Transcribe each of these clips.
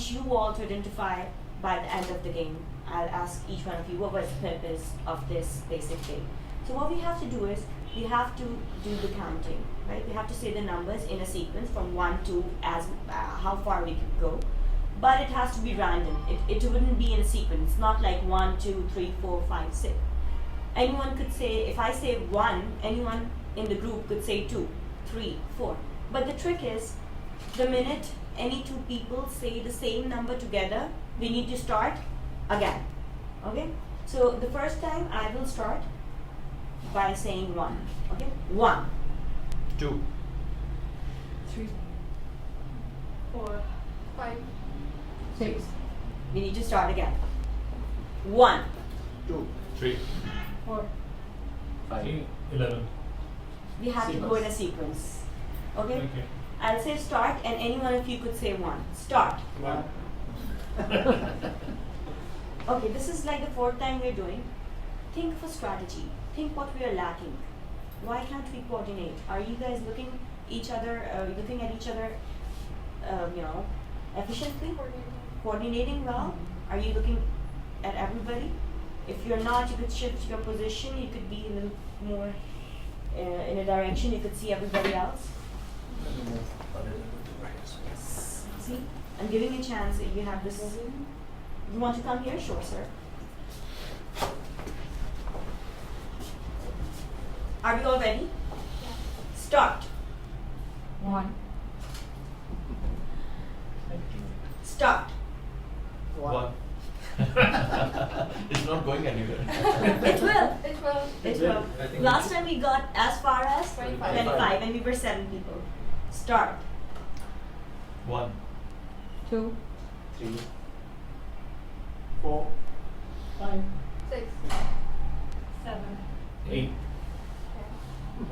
want you all to identify by the end of the game. I'll ask each one of you what was the purpose of this basic game. So what we have to do is we have to do the counting, right? We have to say the numbers in a sequence from 1 to how far we could go. But it has to be random. It wouldn't be in a sequence. It's not like 1, 2, 3, 4, 5, 6. Anyone could say, if I say 1, anyone in the group could say 2, 3, 4. But the trick is, the minute any two people say the same number together, we need to start again. Okay? So the first time I will start by saying 1. Okay? 1. 2. 3, 4, 5, 6, We need to start again. 1. 2. 3, 4, 5. 11. We have to go in a sequence. Okay? Okay. I'll say start and any one of you could say 1. Start. 1. Okay, this is like the 4th time we're doing. Think of a strategy. Think what we are lacking. Why can't we coordinate? Are you guys looking at each other, efficiently? Coordinating well? Are you looking at everybody? If you're not, you could shift your position. You could be a little more in a direction. You could see everybody else. See? I'm giving you a chance. If you have this. You want to come here? Sure, sir. Are we all ready? Start. 1, Start. 1. It's not going anywhere. It will. It will. It will. I think Last time we got as far as 25. 25 and we were 7 people. Start. 1. 2, 3. 4. 5, 6, 7. 8.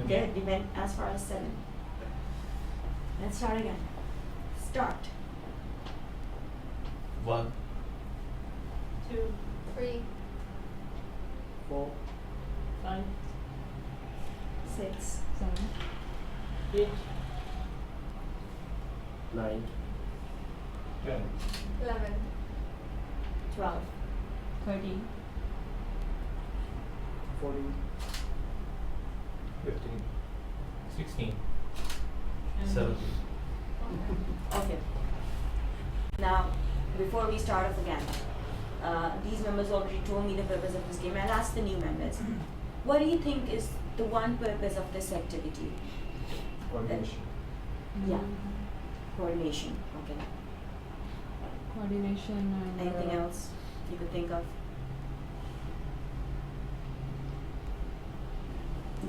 Okay, we went as far as 7. Let's start again. Start. 1. 2, 3, 4. 5, 6. 7, 8. 9. 10. 11, 12. 13, 14. 15. 16. 17. Okay. Now, before we start off again, these members already told me the purpose of this game. I'll ask the new members. What do you think is the one purpose of this activity? Coordination. Yeah. Coordination. Okay. coordination and Anything else you could think of?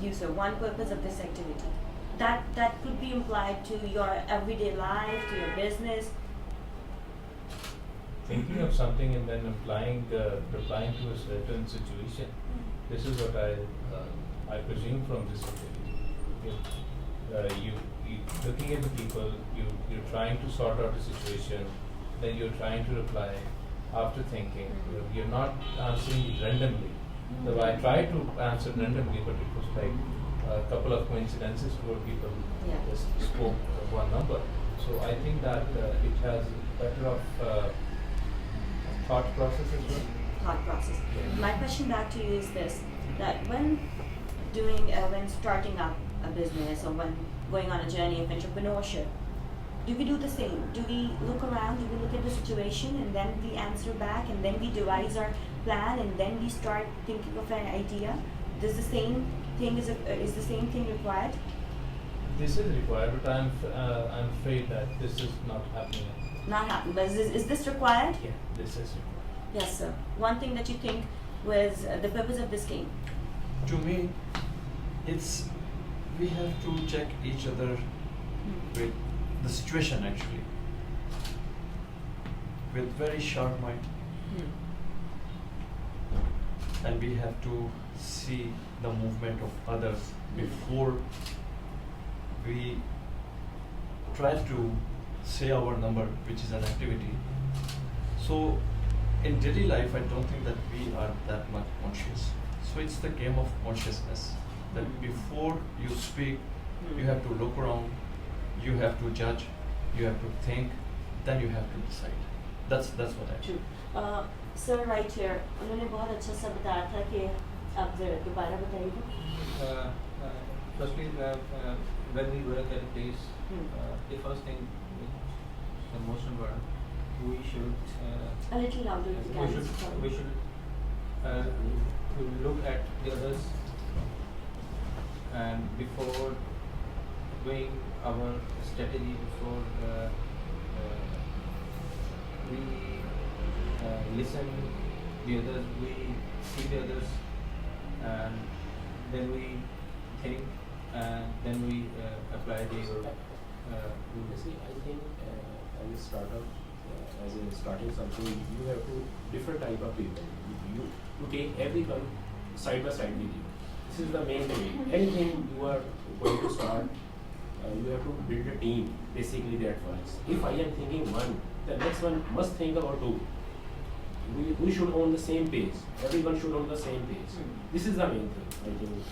You, sir, one purpose of this activity. That could be applied to your everyday life, to your business. Thinking of something and then replying to a certain situation. This is what I presume from this activity. You looking at the people, you're trying to sort out a situation, then you're trying to reply after thinking. You're not answering randomly. So I tried to answer randomly, but it was like a couple of coincidences where people just spoke one number. So I think that it has better of thought process as well. Thought process. Yeah. My question back to you is this: that when starting up a business or when going on a journey of entrepreneurship, do we do the same? Do we look around? Do we look at the situation and then we answer back and then we devise our plan and then we start thinking of an idea? Does the same thing is the same thing required? This is required, but I'm afraid that this is not happening. Not happening. But is this required? Yeah, this is required. Yes, sir. One thing that you think was the purpose of this game? To me, it's we have to check each other with the situation actually, with very sharp mind, and we have to see the movement of others before we try to say our number, which is an activity. So in daily life, I don't think that we are that much conscious. So it's the game of consciousness, that before you speak, you have to look around, you have to judge, you have to think, then you have to decide. That's what I True. Sir, right here, उन्होंने बहुत अच्छा सा बताया था कि आप जरा दोबारा बताइएगा. Firstly, when we work at a place, Hmm. the first thing, the most important, we should A little louder if you can. we should look at the others, and before doing our strategy, before we listen the others, we see the others, and then we think, and then we apply the See, I think as a startup, as a starting something, you have to different type of people. You take everyone side by side with you. This is the main thing. Anything you are going to start, you have to build a team. Basically, that works. If I am thinking one, the next one must think about two. We should on the same page. Everyone should on the same page. This is the main thing. I think.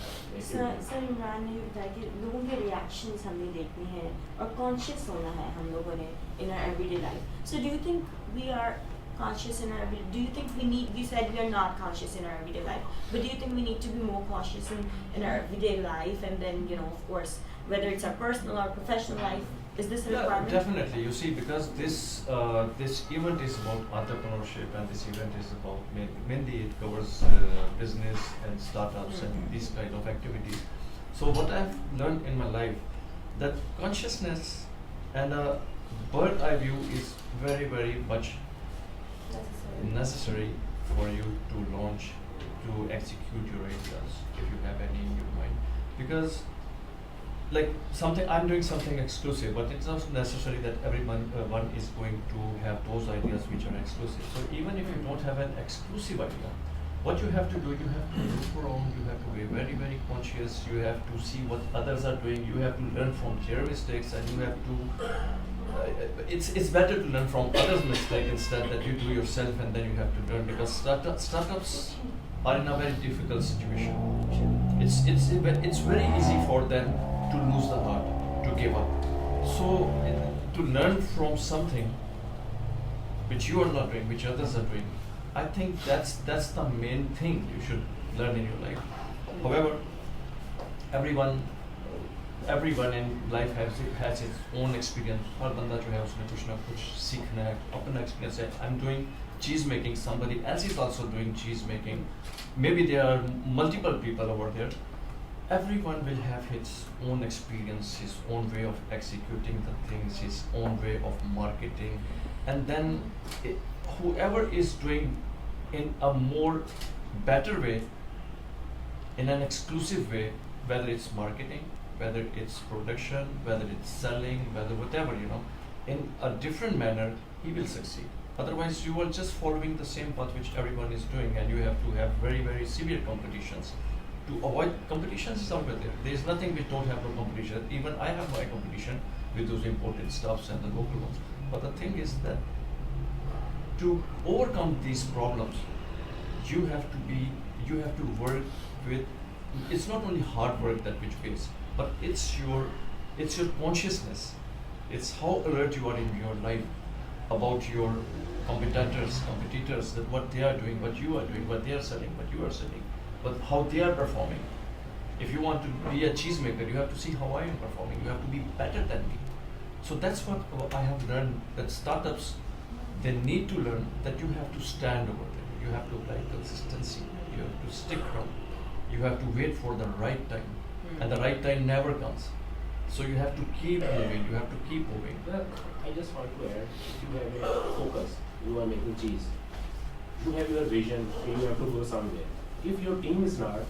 Sir Imran ने बताया कि लोगों के reactions हमने देखने हैं और conscious होना है हम लोगों ने in our everyday life. So do you think we are conscious in our everyday? Do you think we need? You said we are not conscious in our everyday life, but do you think we need to be more conscious in our everyday life? And then of course, whether it's our personal or professional life, is this a Yeah, requirement? definitely. You see, because this event is about entrepreneurship, and this event is about mainly it covers business and startups and these kind of activities. So what I've learned in my life, that consciousness and a bird eye view is very, very much necessary for you to launch, to execute your ideas if you have any in your mind. Because like I'm doing something exclusive, but it's not necessary that everyone one is going to have those ideas which are exclusive. So even if you don't have an exclusive idea, what you have to do, you have to look around, you have to be very, very conscious, you have to see what others are doing, you have to learn from their mistakes, and you have to it's better to learn from others' mistakes instead that you do yourself and then you have to learn, because startups are in a very difficult situation. It's very easy for them to lose the heart, to give up. So to learn from something which you are not doing, which others are doing, I think that's the main thing you should learn in your life. However, everyone in life has its own experience. हर बंदा जो है उसने कुछ ना कुछ सीखना है, अपना experience है. I'm doing cheese making, somebody else is also doing cheese making. Maybe there are multiple people over there. Everyone will have his own experience, his own way of executing the things, his own way of marketing, and then whoever is doing in a more better way, in an exclusive way, whether it's marketing, whether it's production, whether it's selling, whether whatever, in a different manner, he will succeed. Otherwise, you are just following the same path which everyone is doing, and you have to have very, very severe competitions. To avoid competitions is over there. There is nothing which don't have no competition. Even I have my competition with those imported stuffs and the local ones. But the thing is that to overcome these problems, you have to work with. It's not only hard work that which pays, but it's your consciousness. It's how alert you are in your life about your competitors, that what they are doing, what you are doing, what they are selling, what you are selling, but how they are performing. If you want to be a cheesemaker, you have to see how I am performing. You have to be better than me. So that's what I have learned, that startups, they need to learn that you have to stand over there. You have to apply consistency. You have to stick around. You have to wait for the right time. And the right time never comes. So you have to keep moving. You have to keep moving. Well, I just want to add, if you have a focus, you are making cheese, you have your vision, and you have to go somewhere. If your team is not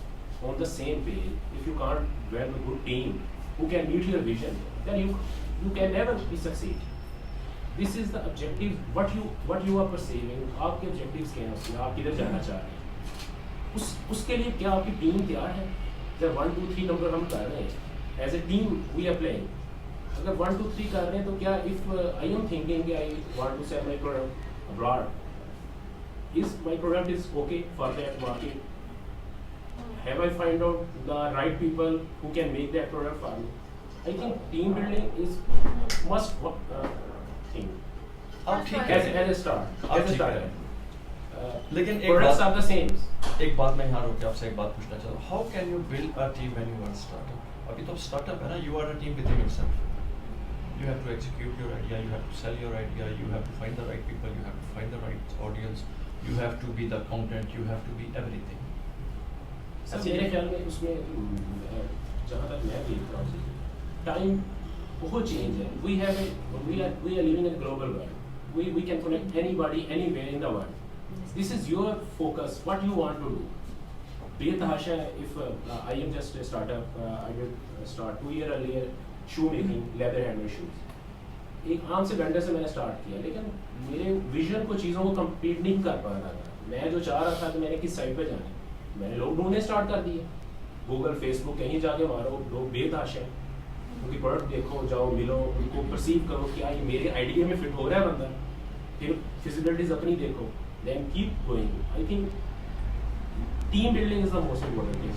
on the same page, if you can't have a good team who can meet your vision, then you can never be succeed. This is the objective, what you are perceiving, आपके objectives क्या हैं उसमें, आप किधर जाना चाह रहे हैं, उसके लिए क्या आपकी टीम तैयार है? जब 1, 2, 3 नंबर हम कर रहे हैं, as a team we are playing. अगर 1, 2, 3 कर रहे हैं तो क्या if I am thinking I want to sell my product abroad, is my product is okay for that market? Have I find out the right people who can make that product for me? I think team building is must thing. आप ठीक as है, a start, आप as a ठीक starter. है। लेकिन एक Products बात are the same. एक बात मैं यहाँ रोक के आपसे एक बात पूछना चाहता हूँ, how can you build a team when you are startup? अभी तो स्टार्टअप है ना, you are a team within yourself. You have to execute your idea, you have to sell your idea, you have to find the right people, you have to find the right audience, you have to be the content, you have to be everything. Sir मेरे ख्याल में उसमें जहाँ तक मैं देख रहा हूँ, टाइम बहुत चेंज है. We are living in a global world. We can connect anybody anywhere in the world. This is your focus. What you want to do. बेतहाशा if I am just a startup, I will start 2 years earlier shoe making, leather handmade shoes. एक आम से vendor से मैंने start किया, लेकिन मेरे vision को चीज़ों को कंप्लीट नहीं कर पा रहा था. मैं जो चाह रहा था कि मैंने किस साइड पे जाना है, मैंने लोग ढूंढने स्टार्ट कर दिए. गूगल, फेसबुक कहीं जाके मारो, लोग बेतहाशा हैं. उनकी प्रोडक्ट देखो, जाओ मिलो, उनको परसीव करो क्या ये मेरे आइडिया में फिट हो रहा है बंदा. फिर फिजिबिलिटीज अपनी देखो, then keep going. I think team building is the most important thing.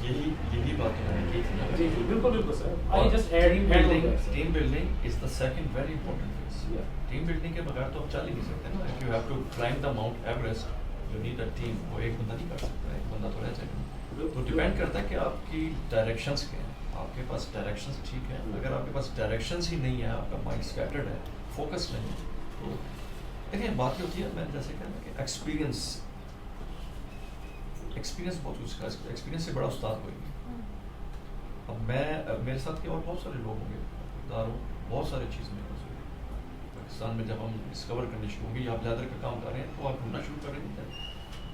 यही बात है कि जी जी बिल्कुल बिल्कुल सर. और I just team building is the second very important phase. Team building के बगैर तो आप चल ही नहीं सकते ना. If you have to climb the Mount Everest, you need a team. वो एक बंदा नहीं कर सकता, एक बंदा तो रह जाएगा. तो डिपेंड करता है कि आपकी डायरेक्शंस क्या हैं. आपके पास डायरेक्शंस ठीक है, अगर आपके पास डायरेक्शंस ही नहीं है, आपका माइंड स्कैटर्ड है, फोकस नहीं है, तो देखिए बात ये होती है, मैंने जैसे कहा कि एक्सपीरियंस बहुत उसका एक्सपीरियंस से बड़ा उस्ताद कोई नहीं. अब मैं मेरे साथ के और बहुत सारे लोग होंगे, बहुत सारी चीज़ में पाकिस्तान में जब हम डिस्कवर करने शुरू होंगे, या आप लेदर का काम कर रहे हैं तो आप ढूंढना शुरू करेंगे.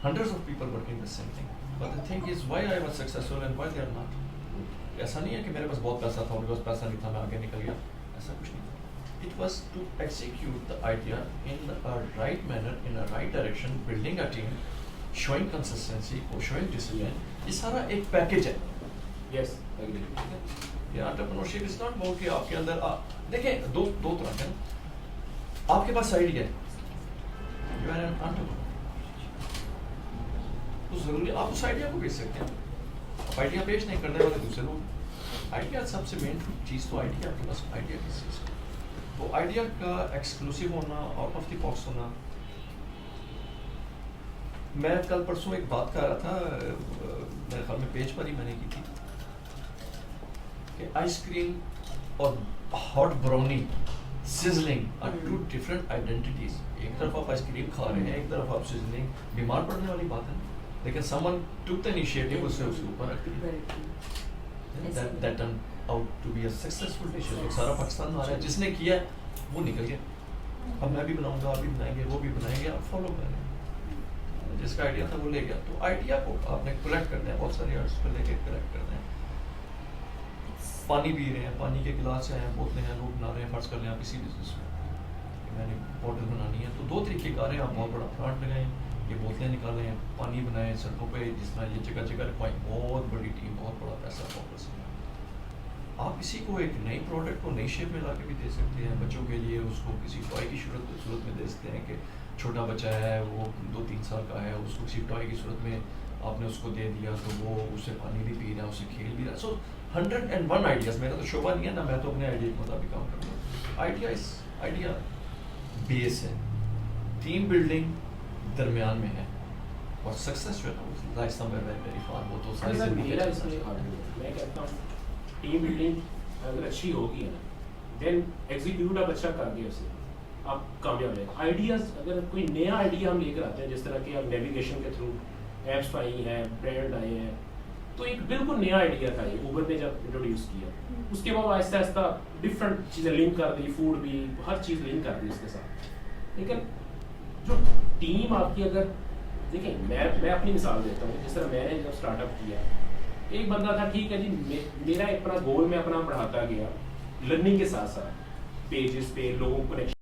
Hundreds of people working the same thing, but the thing is why I was successful and why they are not. ऐसा नहीं है कि मेरे पास बहुत पैसा था, उनके पास पैसा नहीं था, मैं आगे निकल गया, ऐसा कुछ नहीं था. It was to execute the idea in a right manner, in a right direction, building a team, showing consistency और शोइंग डिसिप्लिन. ये सारा एक पैकेज है. Yes agree. ये एंटरप्रेन्योरशिप इज नॉट अबाउट कि आपके अंदर देखिए दो तरह के ना. आपके पास आइडिया है, यू आर एन एंटरप्रेन्योर, तो जरूरी आप उस आइडिया को बेच सकते हैं. आइडिया पेश नहीं करने वाले दूसरे लोग. आइडिया सबसे मेन चीज़ तो आइडिया, आपके पास आइडिया किस चीज़ का, तो आइडिया का एक्सक्लूसिव होना, आउट ऑफ द बॉक्स होना. मैं कल परसों एक बात कर रहा था, मेरे ख्याल में पेज पर ही मैंने की थी, कि आइसक्रीम और hot brownie, sizzling are two different identities. एक तरफ आप आइसक्रीम खा रहे हैं, एक तरफ आप सिजलिंग. बीमार पड़ने वाली बात है, लेकिन समवन टुक द इनिशिएटिव, उससे उसके ऊपर रख दिया. That turn out to be a successful dish. सारा पाकिस्तान आ रहा है, जिसने किया वो निकल गया. अब मैं भी बनाऊंगा, आप भी बनाएंगे, वो भी बनाएंगे, आप फॉलो करें. जिसका आइडिया था वो ले गया. तो आइडिया को आपने कलेक्ट करना है, बहुत सारे आर्ट्स को लेके कलेक्ट करना है. पानी पी रहे हैं, पानी के गिलास हैं, बोतलें हैं, लोग बना रहे हैं. फर्ज कर लें आप इसी बिजनेस में मैंने बॉटल बनानी है, तो दो तरीके का रहे हैं. आप बहुत बड़ा प्लांट लगाएं, ये बोतलें निकालें, पानी बनाएं सड़कों पे, जिस तरह ये जगह जगह रखवाएं. बहुत बड़ी टीम, बहुत बड़ा पैसा फोकस है. आप किसी को एक नई प्रोडक्ट को नई शेप में ला के भी दे सकते हैं. बच्चों के लिए उसको किसी टॉय की सूरत में दे सकते हैं, कि छोटा बच्चा है, वो 2-3 साल का है, उसको किसी टॉय की सूरत में आपने उसको दे दिया, तो वो उससे पानी भी पी रहा है, उससे खेल भी रहा है. सो 101 आइडियाज़. मेरा तो शोभा नहीं है ना, मैं तो अपने आइडिया के मुताबिक काम करूँगा. आइडिया बेस है, टीम बिल्डिंग दरमियान में है, और सक्सेस जो है ना वो लाइज समवेयर वेरी फार. वो तो सारी मेरा इसमें मैं कहता हूँ टीम बिल्डिंग अगर अच्छी होगी ना, देन एग्जीक्यूट आप अच्छा कर दिया उसे, आप कामयाब है. आइडियाज़ अगर कोई नया आइडिया हम लेकर आते हैं, जिस तरह के आप नेविगेशन के थ्रू ऐप्स आई हैं, ब्रांड आए हैं, तो एक बिल्कुल नया आइडिया था ये ऊबर ने जब इंट्रोड्यूस किया. उसके बाद आहिस्ता आहिस्ता डिफरेंट चीज़ें लिंक कर दी, फूड भी, हर चीज़ लिंक कर दी उसके साथ. लेकिन जो टीम आपकी, अगर देखें, मैं अपनी मिसाल देता हूँ. जिस तरह मैंने जब स्टार्टअप किया, एक बंदा था, ठीक है जी, मेरा अपना गोल मैं अपना बढ़ाता गया, लर्निंग के साथ साथ पेजेस पे लोगों को कनेक्शन